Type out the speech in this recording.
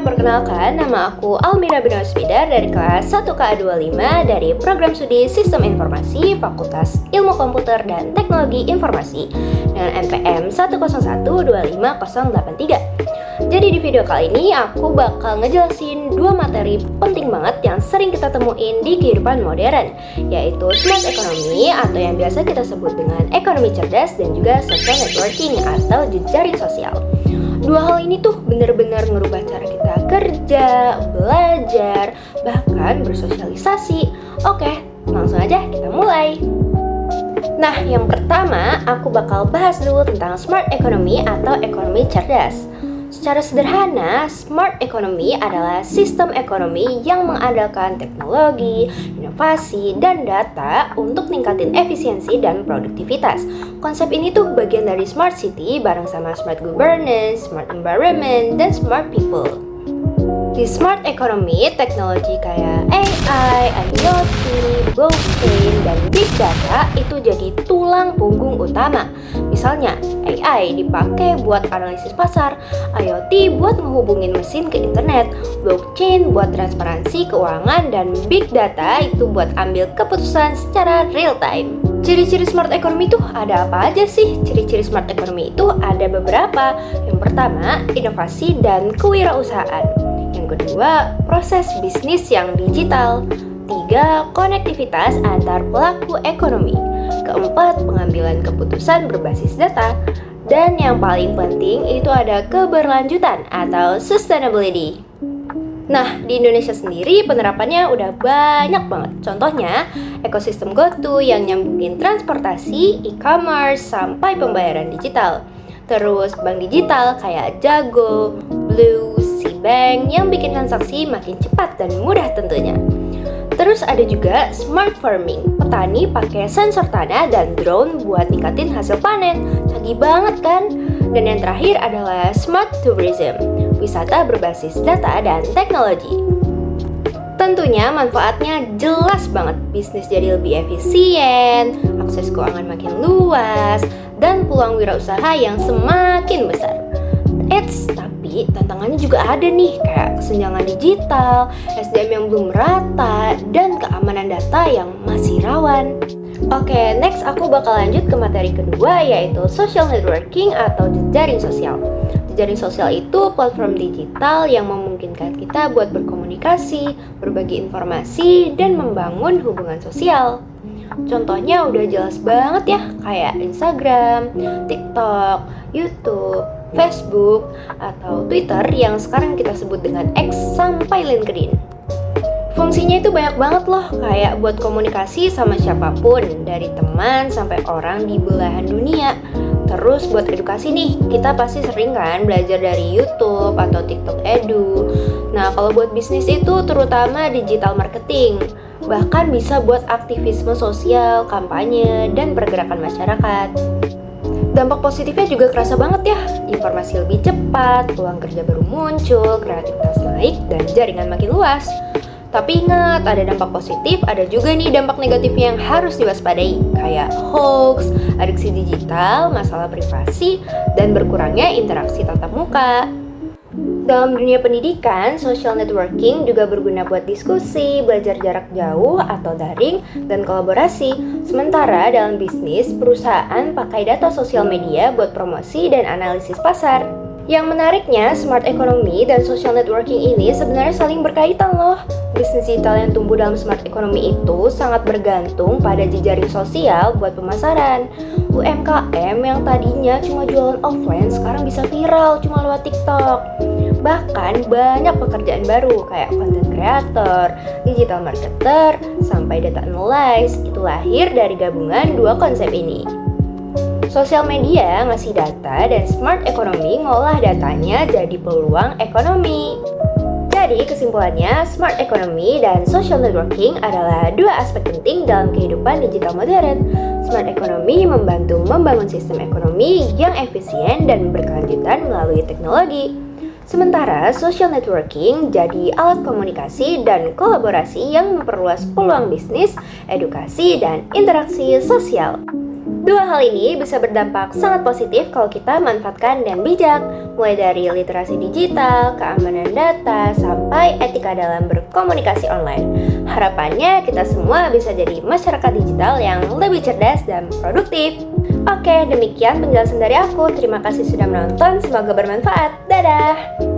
perkenalkan, nama aku Almira Binawasbidar dari kelas 1KA25 dari Program Studi Sistem Informasi Fakultas Ilmu Komputer dan Teknologi Informasi dengan NPM 101258083. Jadi di video kali ini aku bakal ngejelasin dua materi penting banget yang sering kita temuin di kehidupan modern, yaitu smart economy atau yang biasa kita sebut dengan ekonomi cerdas dan juga social networking atau jejaring sosial. Dua hal ini tuh benar-benar ngerubah cara kita kerja, belajar, bahkan bersosialisasi. Oke, langsung aja kita mulai. Nah, yang pertama aku bakal bahas dulu tentang smart economy atau ekonomi cerdas. Secara sederhana, smart economy adalah sistem ekonomi yang mengandalkan teknologi, inovasi, dan data untuk ningkatin efisiensi dan produktivitas. Konsep ini tuh bagian dari smart city bareng sama smart governance, smart environment, dan smart people. Di smart economy, teknologi kayak AI, IoT, blockchain, dan big data itu jadi tulang punggung utama. Misalnya, AI dipakai buat analisis pasar, IoT buat menghubungin mesin ke internet, blockchain buat transparansi keuangan, dan big data itu buat ambil keputusan secara real time. Ciri-ciri smart economy itu ada apa aja sih? Ciri-ciri smart economy itu ada beberapa. Yang pertama, inovasi dan kewirausahaan. Yang kedua, proses bisnis yang digital. Tiga, konektivitas antar pelaku ekonomi. Keempat, pengambilan keputusan berbasis data. Dan yang paling penting itu ada keberlanjutan atau sustainability. Nah, di Indonesia sendiri penerapannya udah banyak banget. Contohnya, ekosistem GoTo yang nyambungin transportasi, e-commerce, sampai pembayaran digital. Terus bank digital kayak Jago, Blue, Bank yang bikin transaksi makin cepat dan mudah tentunya. Terus ada juga smart farming. Petani pakai sensor tanah dan drone buat ningkatin hasil panen. Canggih banget kan? Dan yang terakhir adalah smart tourism. Wisata berbasis data dan teknologi. Tentunya manfaatnya jelas banget. Bisnis jadi lebih efisien, akses keuangan makin luas, dan peluang wirausaha yang semakin besar. Tapi tantangannya juga ada nih, kayak kesenjangan digital, SDM yang belum rata, dan keamanan data yang masih rawan. Oke, next aku bakal lanjut ke materi kedua, yaitu social networking atau jejaring sosial. Jejaring sosial itu platform digital yang memungkinkan kita buat berkomunikasi, berbagi informasi, dan membangun hubungan sosial. Contohnya udah jelas banget ya, kayak Instagram, TikTok, YouTube, Facebook, atau Twitter yang sekarang kita sebut dengan X sampai LinkedIn. Fungsinya itu banyak banget loh, kayak buat komunikasi sama siapapun, dari teman sampai orang di belahan dunia. Terus buat edukasi nih, kita pasti sering kan belajar dari YouTube atau TikTok Edu. Nah, kalau buat bisnis itu terutama digital marketing. Bahkan bisa buat aktivisme sosial, kampanye, dan pergerakan masyarakat. Dampak positifnya juga kerasa banget ya. Informasi lebih cepat, peluang kerja baru muncul, kreativitas naik, dan jaringan makin luas. Tapi ingat, ada dampak positif, ada juga nih dampak negatifnya yang harus diwaspadai, kayak hoax, adiksi digital, masalah privasi, dan berkurangnya interaksi tatap muka. Dalam dunia pendidikan, social networking juga berguna buat diskusi, belajar jarak jauh atau daring, dan kolaborasi. Sementara dalam bisnis, perusahaan pakai data sosial media buat promosi dan analisis pasar. Yang menariknya, smart economy dan social networking ini sebenarnya saling berkaitan loh. Bisnis digital yang tumbuh dalam smart economy itu sangat bergantung pada jejaring sosial buat pemasaran. UMKM yang tadinya cuma jualan offline sekarang bisa viral cuma lewat TikTok. Bahkan banyak pekerjaan baru kayak content creator, digital marketer, sampai data analyst itu lahir dari gabungan dua konsep ini. Sosial media ngasih data dan smart economy ngolah datanya jadi peluang ekonomi. Jadi kesimpulannya, smart economy dan social networking adalah dua aspek penting dalam kehidupan digital modern. Smart economy membantu membangun sistem ekonomi yang efisien dan berkelanjutan melalui teknologi. Sementara social networking jadi alat komunikasi dan kolaborasi yang memperluas peluang bisnis, edukasi, dan interaksi sosial. Dua hal ini bisa berdampak sangat positif kalau kita manfaatkan dan bijak, mulai dari literasi digital, keamanan data, sampai etika dalam berkomunikasi online. Harapannya kita semua bisa jadi masyarakat digital yang lebih cerdas dan produktif. Oke, demikian penjelasan dari aku. Terima kasih sudah menonton, semoga bermanfaat. Dadah!